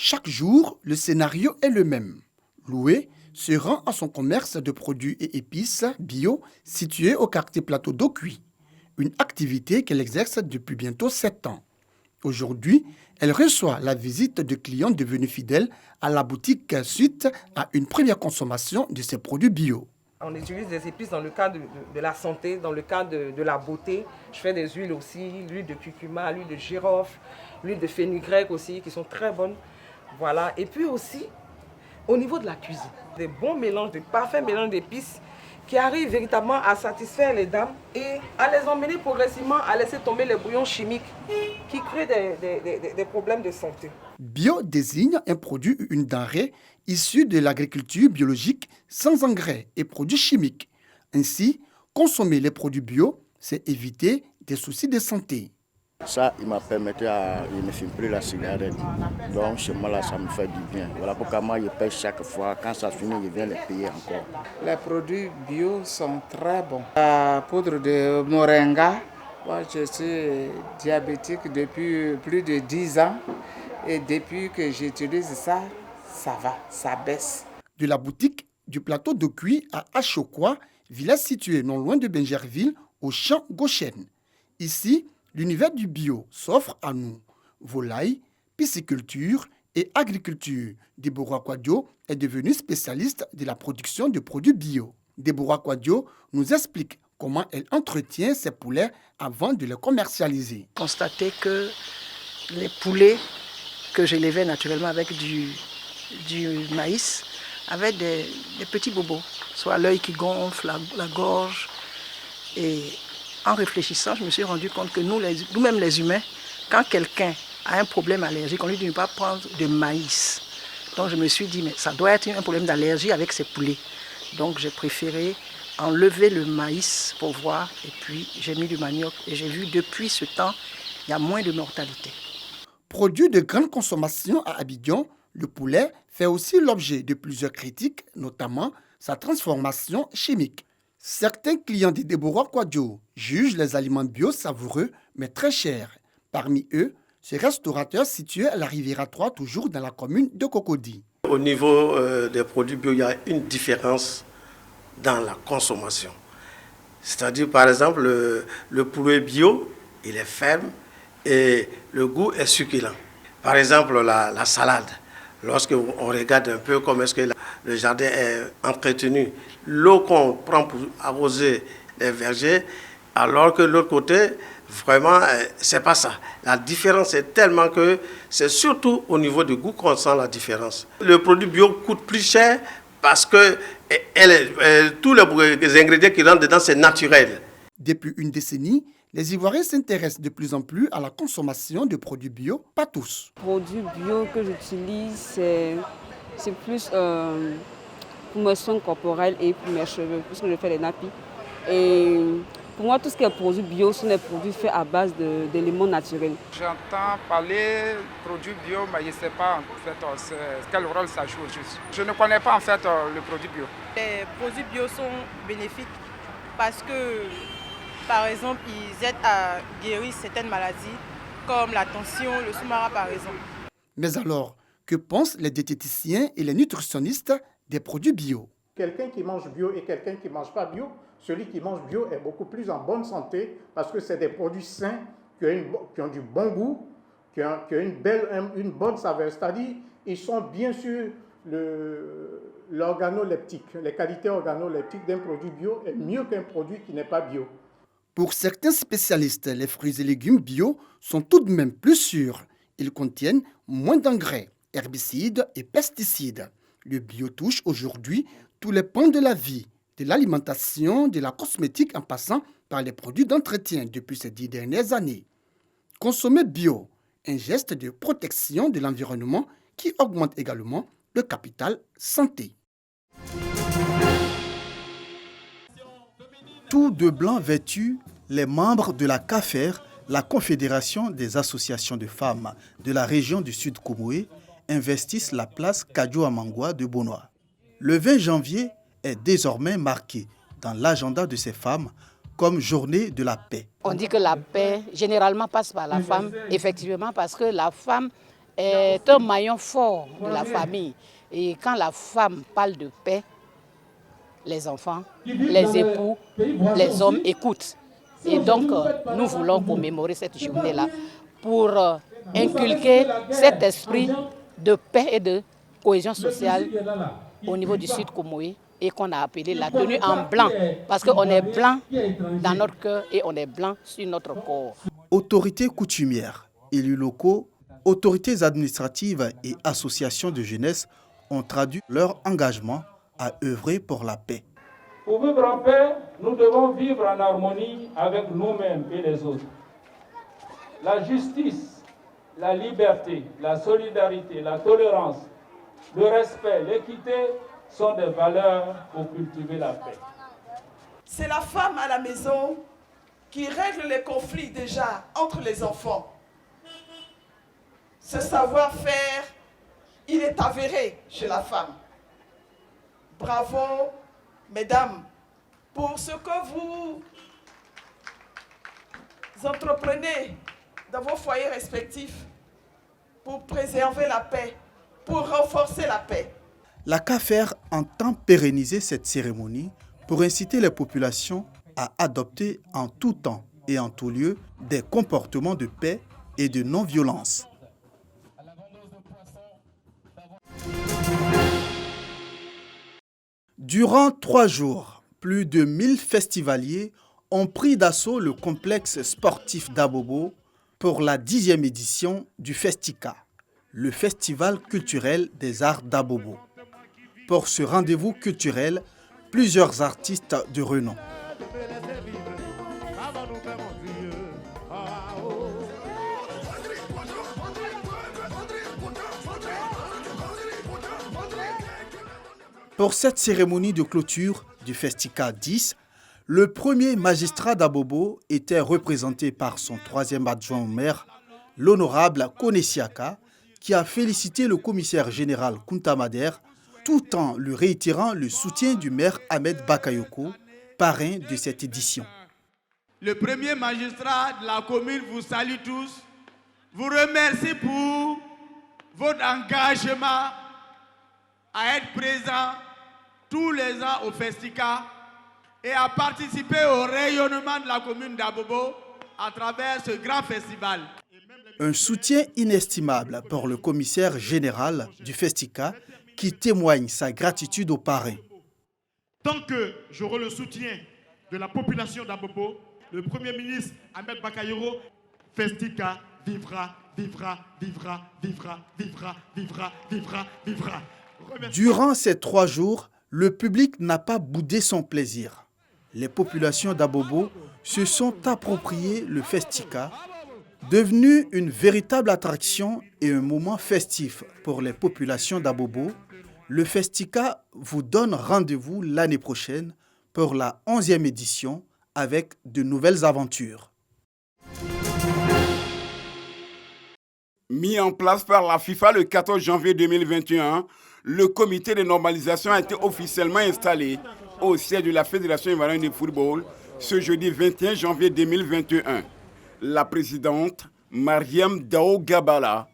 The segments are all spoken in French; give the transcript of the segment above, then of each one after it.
Chaque jour, le scénario est le même. Loué se rend à son commerce de produits et épices bio situé au quartier Plateau d'Ocuy, une activité qu'elle exerce depuis bientôt 7 ans. Aujourd'hui, elle reçoit la visite de clients devenus fidèles à la boutique suite à une première consommation de ses produits bio. On utilise des épices dans le cadre de la santé, dans le cadre de la beauté. Je fais des huiles aussi, l'huile de curcuma, l'huile de girofle, l'huile de fenugrec aussi, qui sont très bonnes. Voilà. Et puis aussi, au niveau de la cuisine, des bons mélanges, des parfaits mélanges d'épices qui arrivent véritablement à satisfaire les dames et à les emmener progressivement à laisser tomber les bouillons chimiques qui créent des problèmes de santé. Bio désigne un produit ou une denrée issue de l'agriculture biologique sans engrais et produits chimiques. Ainsi, consommer les produits bio, c'est éviter des soucis de santé. Ça, il m'a permis de ne fumer plus la cigarette. Donc, chez moi, là, ça me fait du bien. Voilà pourquoi moi, je paye chaque fois. Quand ça finit, je viens les payer encore. Les produits bio sont très bons. La poudre de moringa, moi, je suis diabétique depuis plus de 10 ans. Et depuis que j'utilise ça, ça va, ça baisse. De la boutique du Plateau d'Ocuy à Achokwa, village situé non loin de Benjerville, au champ Gauchen. Ici, l'univers du bio s'offre à nous. Volaille, pisciculture et agriculture. Deborah Kwadio est devenue spécialiste de la production de produits bio. Deborah Kwadio nous explique comment elle entretient ses poulets avant de les commercialiser. Constater que les poulets que j'élevais naturellement avec du maïs avaient des petits bobos, soit l'œil qui gonfle, la gorge. Et en réfléchissant, je me suis rendu compte que nous-mêmes les humains, quand quelqu'un a un problème allergique, on lui dit de ne pas prendre de maïs. Donc je me suis dit, mais ça doit être un problème d'allergie avec ces poulets. Donc j'ai préféré enlever le maïs pour voir, et puis j'ai mis du manioc. Et j'ai vu depuis ce temps, il y a moins de mortalité. Produit de grande consommation à Abidjan, le poulet fait aussi l'objet de plusieurs critiques, notamment sa transformation chimique. Certains clients de Deborah Kwadio jugent les aliments bio savoureux, mais très chers. Parmi eux, ce restaurateur situé à la Riviera 3, toujours dans la commune de Cocody. Au niveau des produits bio, il y a une différence dans la consommation. C'est-à-dire, par exemple, le poulet bio, il est ferme et le goût est succulent. Par exemple, la salade. Lorsqu'on regarde un peu comment est-ce que le jardin est entretenu, l'eau qu'on prend pour arroser les vergers, alors que de l'autre côté, vraiment, c'est pas ça. La différence est tellement que c'est surtout au niveau du goût qu'on sent la différence. Le produit bio coûte plus cher parce que tous les ingrédients qui rentrent dedans, c'est naturel. Depuis une décennie, les Ivoiriens s'intéressent de plus en plus à la consommation de produits bio, pas tous. Les produits bio que j'utilise, c'est plus pour mes soins corporels et pour mes cheveux, puisque je fais des nappies. Et pour moi, tout ce qui est produits bio sont des produits faits à base d'éléments naturels. J'entends parler de produits bio, mais je ne sais pas en fait quel rôle ça joue juste. Je ne connais pas en fait le produit bio. Les produits bio sont bénéfiques parce que, par exemple, ils aident à guérir certaines maladies comme la tension, le sous-marin par exemple. Mais alors, que pensent les diététiciens et les nutritionnistes des produits bio? Quelqu'un qui mange bio et quelqu'un qui ne mange pas bio, celui qui mange bio est beaucoup plus en bonne santé parce que c'est des produits sains qui ont du bon goût, qui ont une bonne saveur. C'est-à-dire, ils sont bien sûr l'organoleptique. Les qualités organoleptiques d'un produit bio est mieux qu'un produit qui n'est pas bio. Pour certains spécialistes, les fruits et légumes bio sont tout de même plus sûrs. Ils contiennent moins d'engrais, herbicides et pesticides. Le bio touche aujourd'hui tous les pans de la vie, de l'alimentation, de la cosmétique en passant par les produits d'entretien depuis ces 10 dernières années. Consommer bio, un geste de protection de l'environnement qui augmente également le capital santé. Tout de blanc vêtus, les membres de la CAFER, la Confédération des associations de femmes de la région du Sud Comoé, investissent la place Kadio Amangwa de Bonoa. Le 20 janvier est désormais marqué dans l'agenda de ces femmes comme journée de la paix. On dit que la paix généralement passe par la femme, effectivement, parce que la femme est un maillon fort de la famille. Et quand la femme parle de paix, les enfants, les époux, les hommes écoutent. Et donc, nous voulons commémorer cette journée-là pour inculquer cet esprit de paix et de cohésion sociale au niveau du Sud Comoé et qu'on a appelé la tenue en blanc. Parce qu'on est blanc dans notre cœur et on est blanc sur notre corps. Autorités coutumières, élus locaux, autorités administratives et associations de jeunesse ont traduit leur engagement à œuvrer pour la paix. Pour vivre en paix, nous devons vivre en harmonie avec nous-mêmes et les autres. La justice, la liberté, la solidarité, la tolérance, le respect, l'équité sont des valeurs pour cultiver la paix. C'est la femme à la maison qui règle les conflits déjà entre les enfants. Ce savoir-faire, il est avéré chez la femme. Bravo, mesdames, pour ce que vous entreprenez dans vos foyers respectifs pour préserver la paix, pour renforcer la paix. La CAFER entend pérenniser cette cérémonie pour inciter les populations à adopter en tout temps et en tout lieu des comportements de paix et de non-violence. Durant 3 jours, plus de 1000 festivaliers ont pris d'assaut le complexe sportif d'Abobo pour la 10e édition du Festica, le festival culturel des arts d'Abobo. Pour ce rendez-vous culturel, plusieurs artistes de renom. Pour cette cérémonie de clôture du Festica 10, le premier magistrat d'Abobo était représenté par son 3e adjoint au maire, l'honorable Konesiaka, qui a félicité le commissaire général Kuntamader tout en lui réitérant le soutien du maire Ahmed Bakayoko, parrain de cette édition. Le premier magistrat de la commune vous salue tous, vous remercie pour votre engagement à être présent tous les ans au Festica et à participer au rayonnement de la commune d'Abobo à travers ce grand festival. Un soutien inestimable pour le commissaire général du Festica qui témoigne sa gratitude au parrain. Tant que j'aurai le soutien de la population d'Abobo, le Premier ministre Ahmed Bakayoko, Festica vivra, vivra, vivra, vivra, vivra, vivra, vivra, vivra. Durant ces 3 jours, le public n'a pas boudé son plaisir. Les populations d'Abobo se sont appropriées le Festica, devenu une véritable attraction et un moment festif pour les populations d'Abobo. Le Festica vous donne rendez-vous l'année prochaine pour la 11e édition avec de nouvelles aventures. Mis en place par la FIFA le 14 janvier 2021, le comité de normalisation a été officiellement installé au siège de la Fédération ivoirienne de football ce jeudi 21 janvier 2021. La présidente, Mariam Dao Gabala,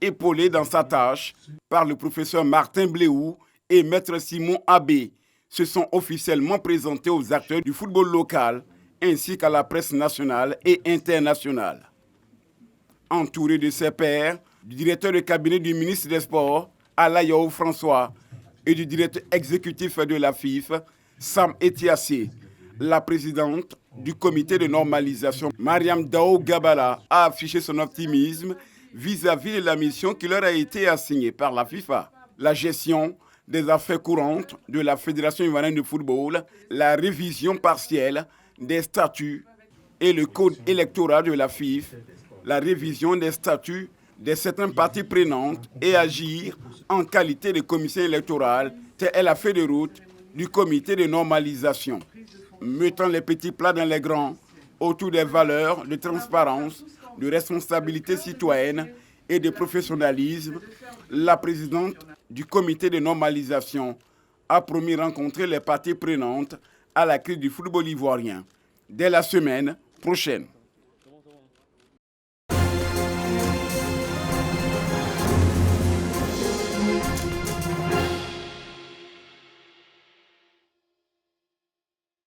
épaulée dans sa tâche par le professeur Martin Bléou et maître Simon Abbé, se sont officiellement présentés aux acteurs du football local ainsi qu'à la presse nationale et internationale. Entouré de ses pairs, du directeur de cabinet du ministre des Sports, Alayaou François, et du directeur exécutif de la FIF, Sam Etiassé, la présidente du comité de normalisation, Mariam Dao Gabala, a affiché son optimisme vis-à-vis de la mission qui leur a été assignée par la FIFA. La gestion des affaires courantes de la Fédération ivoirienne de football, la révision partielle des statuts et le code électoral de la FIF, la révision des statuts de certaines parties prenantes et agir en qualité de commission électorale, telle est la feuille de route du comité de normalisation. Mettant les petits plats dans les grands, autour des valeurs de transparence, de responsabilité citoyenne et de professionnalisme, la présidente du comité de normalisation a promis rencontrer les parties prenantes à la crise du football ivoirien dès la semaine prochaine.